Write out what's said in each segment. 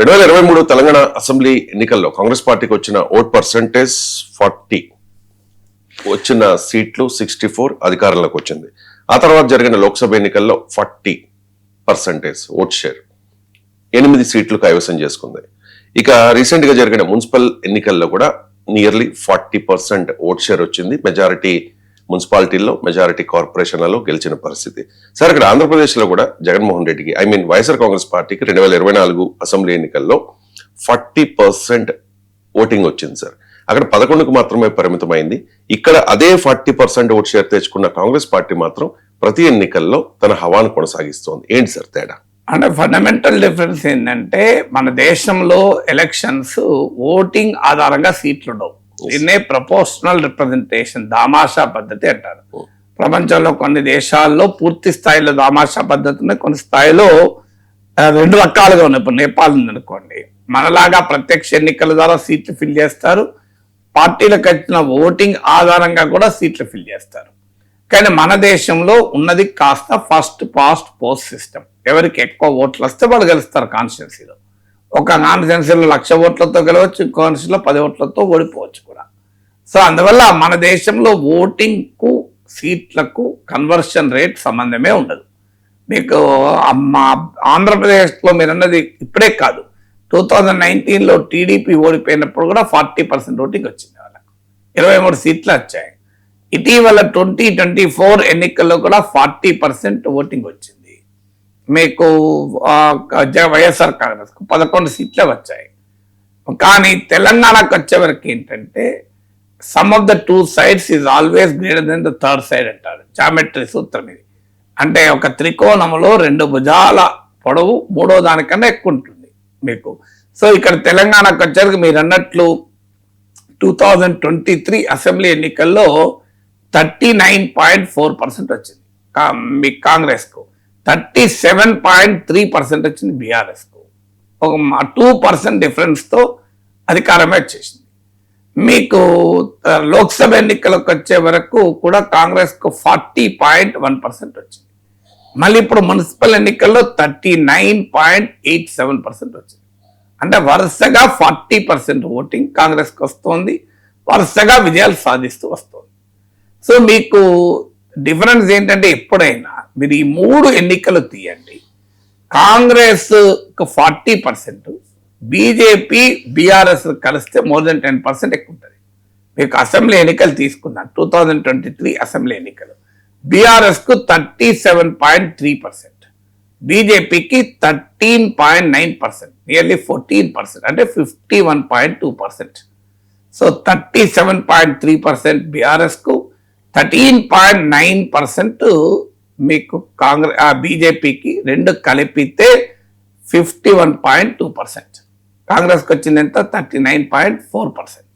2023 Telangana assembly ఎన్నికల్లో కాంగ్రెస్ పార్టీకి వచ్చిన ఓట్ పర్సెంటేజ్ 40, వచ్చిన సీట్లు 64, అధికారంలోకి వచ్చింది. ఆ తర్వాత జరిగిన లోక్సభ ఎన్నికల్లో 40% ఓట్ షేర్, 8 సీట్లు కైవసం చేసుకుంది. ఇక రీసెంట్ గా జరిగిన మున్సిపల్ ఎన్నికల్లో కూడా నియర్లీ 40% ఓట్ షేర్ వచ్చింది. మెజారిటీ మున్సిపాలిటీల్లో, మెజారిటీ కార్పొరేషన్లలో గెలిచిన పరిస్థితి. సార్, ఇక్కడ ఆంధ్రప్రదేశ్ లో కూడా జగన్మోహన్ రెడ్డికి వైఎస్ఆర్ కాంగ్రెస్ పార్టీకి 2024 అసెంబ్లీ ఎన్నికల్లో 40% ఓటింగ్ వచ్చింది సార్. అక్కడ 11కు మాత్రమే పరిమితమైంది. ఇక్కడ అదే 40% ఓట్ షేర్ తెచ్చుకున్న కాంగ్రెస్ పార్టీ మాత్రం ప్రతి ఎన్నికల్లో తన హవాను కొనసాగిస్తోంది. ఏంటి సార్ తేడా? అంటే ఫండమెంటల్ డిఫరెన్స్ ఏంటంటే, మన దేశంలో ఎలక్షన్స్ ఓటింగ్ ఆధారంగా సీట్లు ఉండవు. దీన్నే ప్రపోర్షనల్ రిప్రజెంటేషన్, దామాషా పద్ధతి అంటారు. ప్రపంచంలో కొన్ని దేశాల్లో పూర్తి స్థాయిలో దామాషా పద్ధతిని, కొన్ని స్థాయిలో 2 రకాలుగా ఉన్నాయి. ఇప్పుడు నేపాల్ ఉందనుకోండి, మనలాగా ప్రత్యక్ష ఎన్నికల ద్వారా సీట్లు ఫిల్ చేస్తారు, పార్టీలకు వచ్చిన ఓటింగ్ ఆధారంగా కూడా సీట్లు ఫిల్ చేస్తారు. కానీ మన దేశంలో ఉన్నది కాస్త ఫస్ట్ పాస్ట్ పోస్ట్ సిస్టమ్. ఎవరికి ఎక్కువ ఓట్లు వస్తే వాళ్ళు గెలుస్తారు. కాన్స్టిట్యున్సీలో ఒక కాన్స్టిట్యున్సీలో 1,00,000 ఓట్లతో గెలవచ్చు, ఇంకో కాన్స్టిట్యూన్సీలో 10 ఓట్లతో ఓడిపోవచ్చు కూడా. సో అందువల్ల మన దేశంలో ఓటింగ్కు సీట్లకు కన్వర్షన్ రేట్ సంబంధమే ఉండదు. మీకు ఆంధ్రప్రదేశ్లో మీరు అన్నది ఇప్పుడే కాదు, 2019లో టీడీపీ ఓడిపోయినప్పుడు కూడా 40% ఓటింగ్ వచ్చింది. వాళ్ళకు 23 సీట్లు వచ్చాయి. ఇటీవల 2024 ఎన్నికల్లో కూడా 40% ఓటింగ్ వచ్చింది. మీకు వైఎస్ఆర్ కాంగ్రెస్ 11 సీట్లే వచ్చాయి. కానీ తెలంగాణకు వచ్చేవరకు ఏంటంటే, some of the 2 sides is always greater than the third side అంటారు. జామెట్రీ సూత్రం ఇది. అంటే ఒక త్రికోణంలో 2 భుజాల పొడవు 3వ దానికన్నా ఎక్కువ ఉంటుంది మీకు. సో ఇక్కడ తెలంగాణకు వచ్చేసరికి మీరు అన్నట్లు 2023 అసెంబ్లీ ఎన్నికల్లో 39.4% వచ్చింది మీ కాంగ్రెస్కు, 37.3% వచ్చింది బీఆర్ఎస్కు. ఒక 2% డిఫరెన్స్తో అధికారమే వచ్చేసింది. మీకు లోక్సభ ఎన్నికలకు వచ్చే వరకు కూడా కాంగ్రెస్కు 40.1% వచ్చింది. మళ్ళీ ఇప్పుడు మున్సిపల్ ఎన్నికల్లో 39.87% వచ్చింది. అంటే వరుసగా 40% ఓటింగ్ కాంగ్రెస్కి వస్తుంది, వరుసగా విజయాలు సాధిస్తూ వస్తుంది. సో మీకు డిఫరెన్స్ ఏంటంటే, ఎప్పుడైనా మీరు ఈ 3 ఎన్నికలు తీయండి, కాంగ్రెస్ 40%, బీజేపీ బీఆర్ఎస్ కలిస్తే మోర్ దెన్ 10% ఎక్కువ ఉంటుంది. మీకు అసెంబ్లీ ఎన్నికలు తీసుకున్నాను, 2023 అసెంబ్లీ ఎన్నికలు బీఆర్ఎస్కు 37.3%, బీజేపీకి 13.9%, నియర్లీ 14%, అంటే 51.2%. సో 37.3% బీఆర్ఎస్కు, 13.9% మీకు బీజేపీకి, 2 కలిపితే 51.2%. కాంగ్రెస్కి వచ్చింది ఎంత? 39.4%.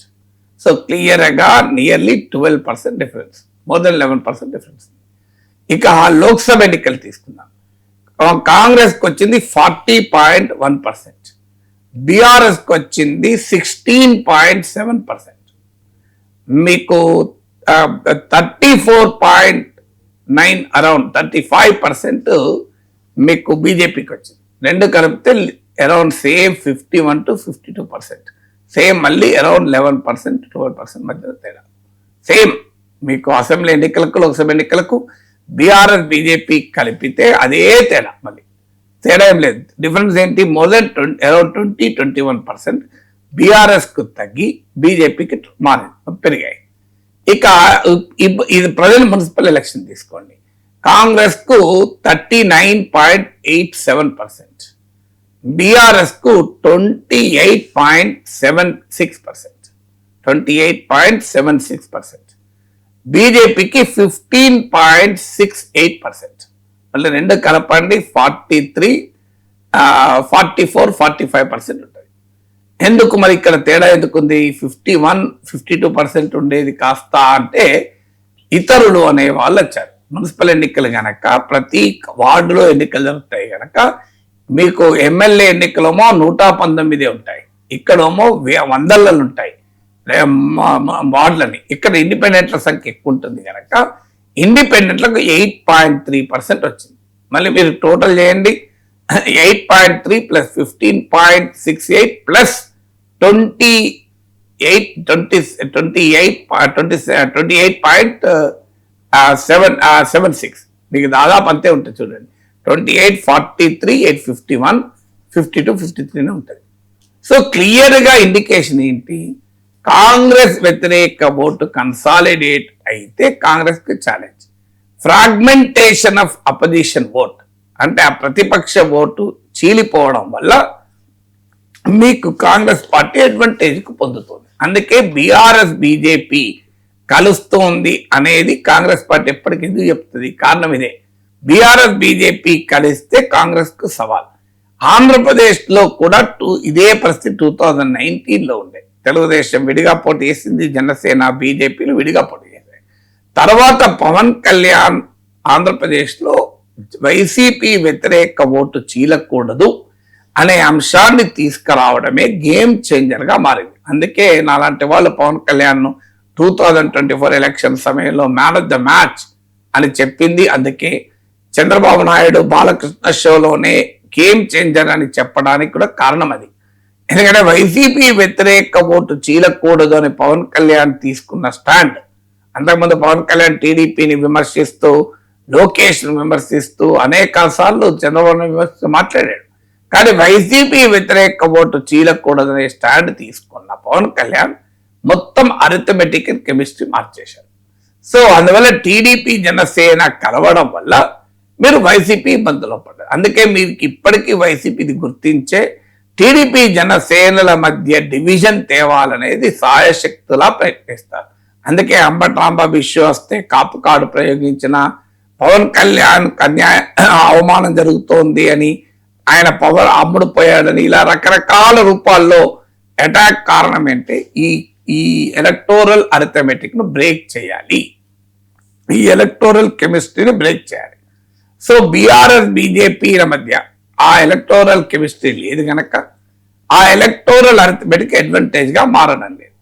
సో క్లియర్గా nearly 12% difference, more than 11% difference. ఇక లోక్సభ ఎన్నికలు తీసుకుందాం, కాంగ్రెస్కి వచ్చింది 40.1%, బీఆర్ఎస్కి వచ్చింది 16.7%, మీకు 34.9 అరౌండ్ 35% మీకు బీజేపీకి వచ్చింది. 2 కలిపితే అరౌండ్ సేమ్ 51 to 52%, సేమ్ మళ్ళీ అరౌండ్ 11% 12% మధ్య తేడా. సేమ్ మీకు అసెంబ్లీ ఎన్నికలకు లోక్సభ ఎన్నికలకు బీఆర్ఎస్ బీజేపీ కలిపితే అదే తేడా, మళ్ళీ తేడా ఏం లేదు. డిఫరెన్స్ ఏంటి? మోర్ దెన్ అరౌండ్ 20-21% బీఆర్ఎస్కు తగ్గి బీజేపీకి పెరిగాయి. ఇక ఇది ప్రజెంట్ మున్సిపల్ ఎలక్షన్ తీసుకోండి, కాంగ్రెస్కు 39.87%, బీఆర్ఎస్కు 28.76%, బీజేపీకి 15.68%. మళ్ళీ 2 కలపండి 43, 44, 45% ఉంటుంది. ఎందుకు మరి ఇక్కడ తేడా ఎందుకుంది? 51-52% ఉండేది కాస్త అంటే ఇతరులు అనే వాళ్ళు వచ్చారు. మున్సిపల్ ఎన్నికలు గనక ప్రతి వార్డులో ఎన్నికలు జరుగుతాయి గనక మీకు ఎమ్మెల్యే ఎన్నికలేమో 119 ఉంటాయి, ఇక్కడేమో 100లలో ఉంటాయి వార్డులని. ఇక్కడ ఇండిపెండెంట్ల సంఖ్య ఎక్కువ ఉంటుంది కనుక ఇండిపెండెంట్లకు 8.3% వచ్చింది. మళ్ళీ మీరు టోటల్ చేయండి, 8.3 plus 15.68 plus 28.76 మీకు దాదాపు అంతే ఉంటుంది చూడండి. 28, 43, 851, 52, 53 ఉంటుంది. సో క్లియర్ గా ఇండికేషన్ ఏంటి? కాంగ్రెస్ వ్యతిరేక ఓటు కన్సాలిడేట్ అయితే కాంగ్రెస్ కి challenge. Fragmentation of opposition vote అంటే ఆ ప్రతిపక్ష ఓటు చీలిపోవడం వల్ల మీకు కాంగ్రెస్ పార్టీ అడ్వాంటేజ్ కు పొందుతుంది. అందుకే బీఆర్ఎస్ బీజేపీ కలుస్తోంది అనేది కాంగ్రెస్ పార్టీ ఎప్పటికీ ఎందుకు చెప్తుంది? కారణం ఇదే. బీఆర్ఎస్ బీజేపీ కలిస్తే కాంగ్రెస్ కు సవాల్. ఆంధ్రప్రదేశ్ లో కూడా ఇదే పరిస్థితి 2019లో ఉండే. తెలుగుదేశం విడిగా పోటీ చేసింది, జనసేన బీజేపీలు విడిగా పోటీ చేశాయి. తర్వాత పవన్ కళ్యాణ్ ఆంధ్రప్రదేశ్ లో వైసీపీ వ్యతిరేక ఓటు చీలకూడదు అనే అంశాన్ని తీసుకురావడమే గేమ్ చేంజర్ గా మారింది. అందుకే నాలాంటి వాళ్ళు పవన్ కళ్యాణ్ 2024 ఎలక్షన్ సమయంలో మ్యాన్ ఆఫ్ ద మ్యాచ్ అని చెప్పింది. అందుకే చంద్రబాబు నాయుడు బాలకృష్ణ షోలోనే గేమ్ చేంజర్ అని చెప్పడానికి కూడా కారణం అది. ఎందుకంటే వైసీపీ వ్యతిరేక ఓటు చీలకూడదు అని పవన్ కళ్యాణ్ తీసుకున్న స్టాండ్. అంతకుముందు పవన్ కళ్యాణ్ టీడీపీని విమర్శిస్తూ, లోకేష్ విమర్శిస్తూ అనేక సార్లు చంద్రబాబు విమర్శిస్తూ మాట్లాడాడు. కానీ వైసీపీ వ్యతిరేక ఓటు చీలకూడదు అనే స్టాండ్ తీసుకున్న పవన్ కళ్యాణ్ మొత్తం అరిథమెటిక్ అండ్ కెమిస్ట్రీ మార్చేశారు. సో అందువల్ల టీడీపీ జనసేన కలవడం వల్ల మీరు వైసీపీ ఇబ్బందులో పడ్డారు. అందుకే మీరు ఇప్పటికీ వైసీపీని గుర్తించే టీడీపీ జనసేనల మధ్య డివిజన్ తేవాలనేది సాయశక్తులా ప్రయత్నిస్తారు. అందుకే అంబటి రాంబాబు ఇష్యూ వస్తే కాపు కార్డు ప్రయోగించిన, పవన్ కళ్యాణ్ అన్యాయ అవమానం జరుగుతోంది అని, ఆయన పవర్ అమ్ముడు పోయాడని, ఇలా రకరకాల రూపాల్లో అటాక్ కారణం ఏంటి? ఈ ఎలక్టోరల్ అరిథమెటిక్ ను బ్రేక్ చేయాలి, ఈ ఎలక్టోరల్ కెమిస్ట్రీని బ్రేక్ చేయాలి. సో బీఆర్ఎస్ బీజేపీల మధ్య ఆ ఎలక్టోరల్ కెమిస్ట్రీ లేదు కనుక ఆ ఎలక్టోరల్ అరిథమెటిక్ అడ్వాంటేజ్ గా మారడం లేదు.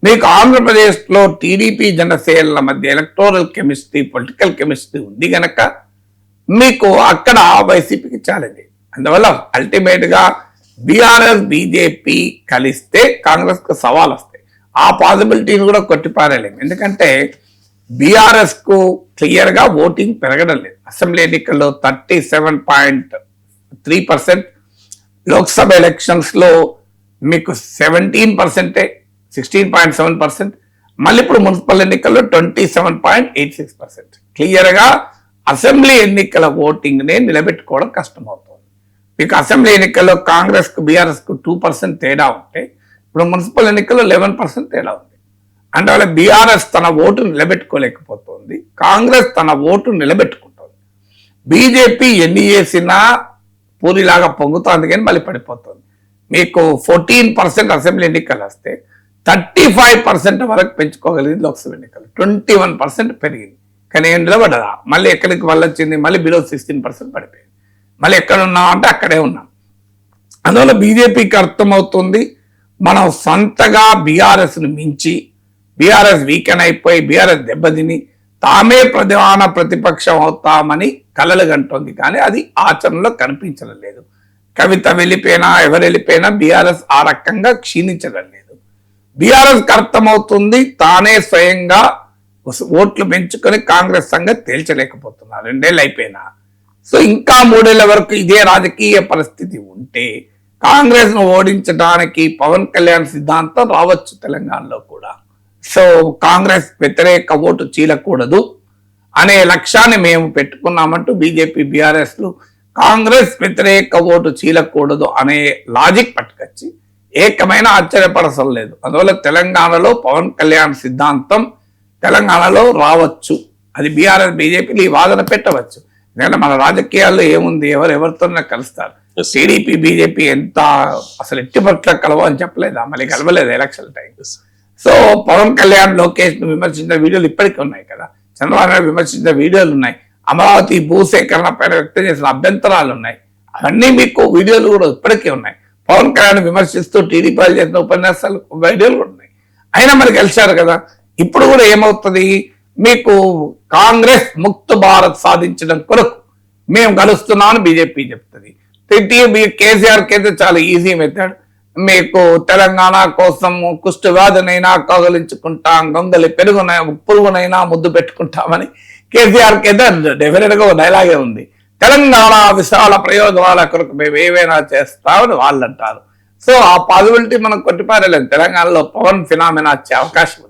మీకు ఆంధ్రప్రదేశ్ లో టీడీపీ జనసేనల మధ్య ఎలక్టోరల్ కెమిస్ట్రీ, పొలిటికల్ కెమిస్ట్రీ ఉంది కనుక మీకు అక్కడ వైసీపీకి ఛాలెంజ్. అందువల్ల అల్టిమేట్ గా బీఆర్ఎస్ బీజేపీ కలిస్తే కాంగ్రెస్ కు సవాల్ వస్తాయి. ఆ పాసిబిలిటీని కూడా కొట్టిపారేలేము. ఎందుకంటే బీఆర్ఎస్ కు క్లియర్ గా ఓటింగ్ పెరగడం లేదు. అసెంబ్లీ ఎన్నికల్లో 37.3%, లోక్సభ ఎలక్షన్స్ లో మీకు 17%, 16.7%, మళ్ళీ ఇప్పుడు మున్సిపల్ ఎన్నికల్లో 27.86%. క్లియర్ గా అసెంబ్లీ ఎన్నికల ఓటింగ్ నే నిలబెట్టుకోవడం కష్టమవుతుంది. మీకు అసెంబ్లీ ఎన్నికల్లో కాంగ్రెస్ కు బీఆర్ఎస్ కు 2% తేడా ఉంటే ఇప్పుడు మున్సిపల్ ఎన్నికల్లో 11% తేడా ఉంది. అందువల్ల బీఆర్ఎస్ తన ఓటు నిలబెట్టుకోలేకపోతుంది, కాంగ్రెస్ తన ఓటు నిలబెట్టుకుంటుంది. బీజేపీ ఎన్ని చేసినా పూరిలాగా పొంగుతోంది కానీ మళ్ళీ పడిపోతుంది. మీకు 14% అసెంబ్లీ ఎన్నికలు వస్తే 35% వరకు పెంచుకోగలిగింది లోక్సభ ఎన్నికలు. 21% పెరిగింది కానీ ఏం నిలబడదా. మళ్ళీ ఎక్కడికి వచ్చింది? మళ్ళీ బిలో 16% పడిపోయింది. మళ్ళీ ఎక్కడ ఉన్నాం అంటే అక్కడే ఉన్నాం. అందువల్ల బీజేపీకి అర్థమవుతుంది మనం సొంతగా బీఆర్ఎస్ ను మించి, బీఆర్ఎస్ వీకెన్ అయిపోయి బీఆర్ఎస్ దెబ్బతిని తామే ప్రధాన ప్రతిపక్షం అవుతామని కలలు కంటోంది. కానీ అది ఆచరణలో కనిపించడం లేదు. కవిత వెళ్ళిపోయినా, ఎవరు వెళ్ళిపోయినా బీఆర్ఎస్ ఆ రకంగా క్షీణించడం లేదు. బీఆర్ఎస్ అర్థమవుతుంది తానే స్వయంగా ఓట్లు పెంచుకొని కాంగ్రెస్ సంగతి తేల్చలేకపోతున్నారు 2 ఏళ్ళు అయిపోయినా. సో ఇంకా 3 ఏళ్ల వరకు ఇదే రాజకీయ పరిస్థితి ఉంటే కాంగ్రెస్ ను ఓడించడానికి పవన్ కళ్యాణ్ సిద్ధాంతం రావచ్చు తెలంగాణలో కూడా. సో కాంగ్రెస్ వ్యతిరేక ఓటు చీలకూడదు అనే లక్ష్యాన్ని మేము పెట్టుకున్నామంటూ బీజేపీ బీఆర్ఎస్ లు కాంగ్రెస్ వ్యతిరేక ఓటు చీలకూడదు అనే లాజిక్ పట్టుకొచ్చి ఏకమైన ఆశ్చర్యపడసం లేదు. అందువల్ల తెలంగాణలో పవన్ కళ్యాణ్ సిద్ధాంతం తెలంగాణలో రావచ్చు. అది బీఆర్ఎస్ బీజేపీలు ఈ వాదన పెట్టవచ్చు. ఎందుకంటే మన రాజకీయాల్లో ఏముంది, ఎవరితోనే కలుస్తారు. టీడీపీ బీజేపీ ఎంత అసలు ఎట్టి పట్ల కలవ అని చెప్పలేదా? మళ్ళీ కలవలేదు election time. So Pawan Kalyan Lokesh ను విమర్శించిన వీడియోలు ఇప్పటికీ ఉన్నాయి కదా, చంద్రబాబు నాయుడు విమర్శించిన వీడియోలు ఉన్నాయి, అమరావతి భూసేకరణ పైన వ్యక్తం చేసిన అభ్యంతరాలు ఉన్నాయి, అవన్నీ మీకు వీడియోలు కూడా ఇప్పటికీ ఉన్నాయి. పవన్ కళ్యాణ్ విమర్శిస్తూ టీడీపీ చేసిన ఉపన్యాసాలు వీడియోలు కూడా ఉన్నాయి. అయినా మరి గెలిచారు కదా. ఇప్పుడు కూడా ఏమవుతుంది, మీకు కాంగ్రెస్ ముక్త భారత్ సాధించడం కొరకు మేము కలుస్తున్నామని బీజేపీ చెప్తుంది, కేసీఆర్ కి అయితే చాలా ఈజీ మెథడ్. మీకు తెలంగాణ కోసం కుష్టు వ్యాధినైనా కౌగలించుకుంటాం, గొంగలి పురుగునైనా ముద్దు పెట్టుకుంటామని కేసీఆర్ కి అయితే డెఫినెట్ గా ఒక డైలాగే ఉంది. తెలంగాణ విశాల ప్రయోజనాల కొరకు మేము ఏవైనా చేస్తామని వాళ్ళు అంటారు. సో ఆ పాసిబిలిటీ మనం కొట్టిపారలేదు. తెలంగాణలో పవన్ ఫినామినా వచ్చే అవకాశం ఉంది.